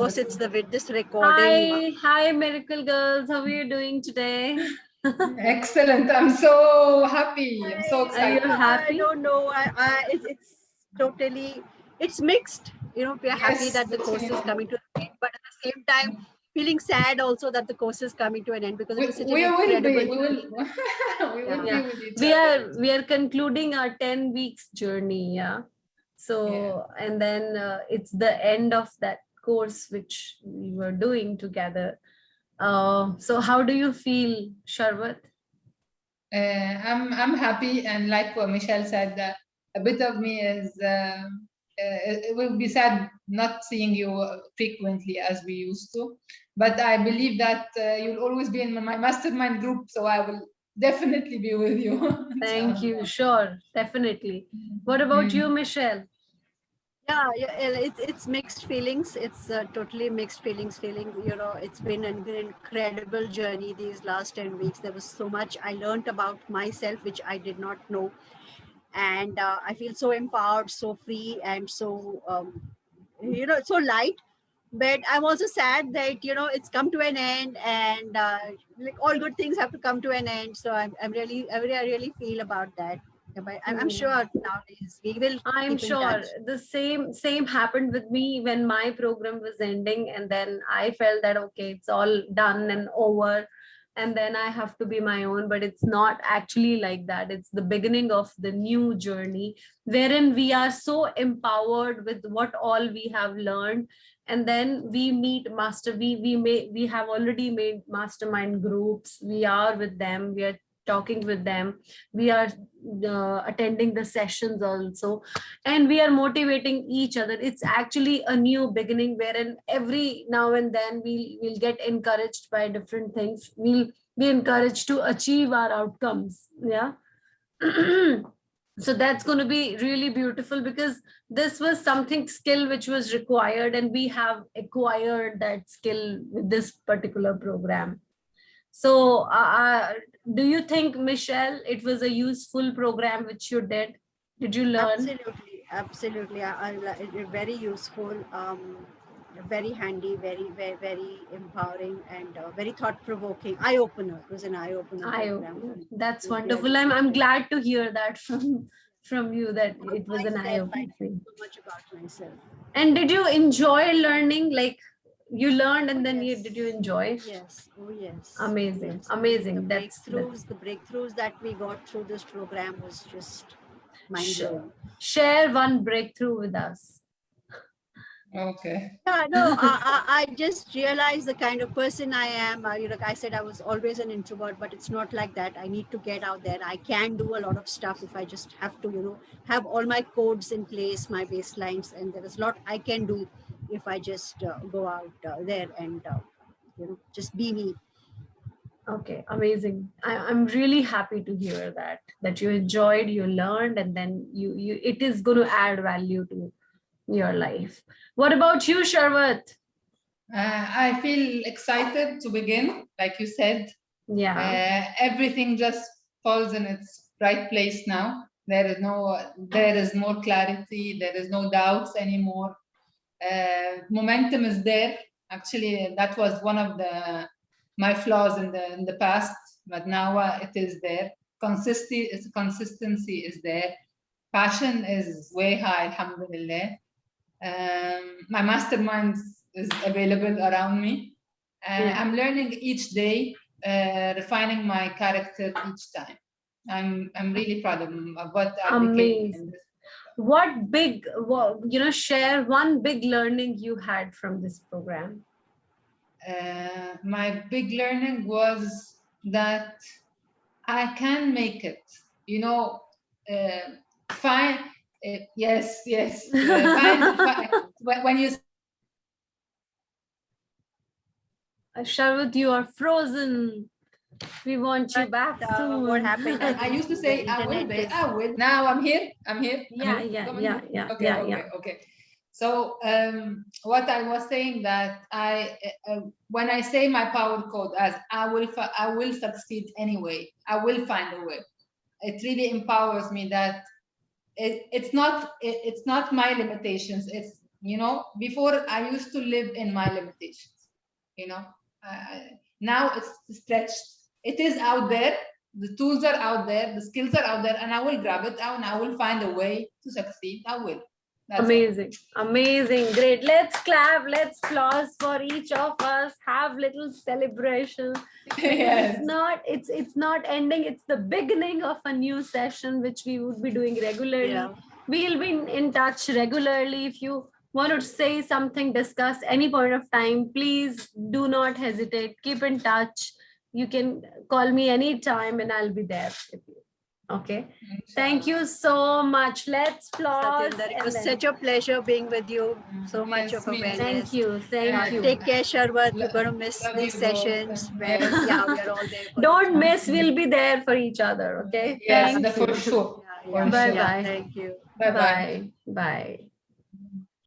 course, it's this recording. Hi, Miracle Girls. How are you doing today? Excellent. I'm so happy. I'm so excited. Are you happy? I don't know. It's totally, it's mixed. You know, we are happy that the course is coming to an end, but at the same time, feeling sad also that the course is coming to an end because it was such an incredible. We will be with each other. We are concluding our 10 weeks journey. Yeah. So, and then it's the end of that course which we were doing together. So how do you feel, Sharvat? I'm happy, and like what Michelle said, a bit of me is it will be sad not seeing you frequently as we used to, but I believe that you'll always be in my mastermind group, so I will definitely be with you. Thank you. Sure, definitely. What about you, Michelle? Yeah, it's mixed feelings. It's totally mixed feelings. You know, it's been an incredible journey these last 10 weeks. There was so much I learned about myself, which I did not know. And I feel so empowered, so free, and so, you know, so light. But I'm also sad that, you know, it's come to an end, and like all good things have to come to an end. So I really feel about that. Yeah, but I'm sure nowadays we will. I'm sure the same happened with me when my program was ending, and then I felt that okay, it's all done and over, and then I have to be my own. But it's not actually like that. It's the beginning of the new journey, wherein we are so empowered with what all we have learned, and then we meet we have already made mastermind groups. We are with them. We are talking with them, we are attending the sessions also, and we are motivating each other. It's actually a new beginning wherein every now and then we'll get encouraged by different things. We'll be encouraged to achieve our outcomes. Yeah. So that's going to be really beautiful because this was something skill which was required, and we have acquired that skill with this particular program. So do you think, Michelle, it was a useful program which you did? Did you learn? Absolutely. Very useful, very handy, very empowering, and very thought-provoking. Eye-opener. It was an eye-opener program. That's wonderful. I'm glad to hear that from you, that it was an eye-opener. So much about myself. And did you enjoy learning? Like, you learned and then did you enjoy? Yes. Oh yes. Amazing. Yes. Amazing. The breakthroughs that we got through this program was just mind-blowing. Share one breakthrough with us. Okay. Yeah, no, I just realized the kind of person I am. You know, like I said, I was always an introvert, but it's not like that. I need to get out there. I can do a lot of stuff if I just have to, you know, have all my codes in place, my baselines, and there is a lot I can do if I just go out there and, you know, just be me. Okay, amazing. I'm really happy to hear that you enjoyed, you learned, and then you it is going to add value to your life. What about you, Sharvat? I feel excited to begin, like you said. Yeah. Everything just falls in its right place now. There is more clarity. There is no doubts anymore. Momentum is there. Actually, that was one of my flaws in the past, but now it is there. Consistency is there. Passion is way high, alhamdulillah. My mastermind is available around me. I'm learning each day, refining my character each time. I'm really proud of what I became in this. Share one big learning you had from this program. My big learning was that I can make it. You know, fine. Yes. Fine. When you Sharvat, you are frozen. We want you back soon. What happened? I used to say I will. Now I'm here. Yeah. Okay. So what I was saying that when I say my power code as I will succeed anyway. I will find a way. It really empowers me that it's not my limitations. It's You know, before I used to live in my limitations. You know, now it's stretched. It is out there. The tools are out there. The skills are out there, and I will grab it out, and I will find a way to succeed. I will. That's all. Amazing, amazing, great. Let's clap, let's applause for each of us. Have little celebration. Yes. It's not ending. It's the beginning of a new session which we would be doing regularly. Yeah. We'll be in touch regularly. If you want to say something, discuss any point of time, please do not hesitate. Keep in touch. You can call me anytime and I'll be there with you. Okay. Thank you so much. Let's applause. Satinder, it and was then- such a pleasure being with you. So much Yes, of me too. awareness. Thank you. Thank you. Take care, Sharbat. We're going to miss Love these you both. sessions where, Yes. yeah, we are all there. for Don't each miss. We'll be there for each other. Okay. Yes, Thank for you. sure. other. Yeah, For yeah, sure. yeah. Bye-bye. Thank you. Bye bye. Bye. Bye.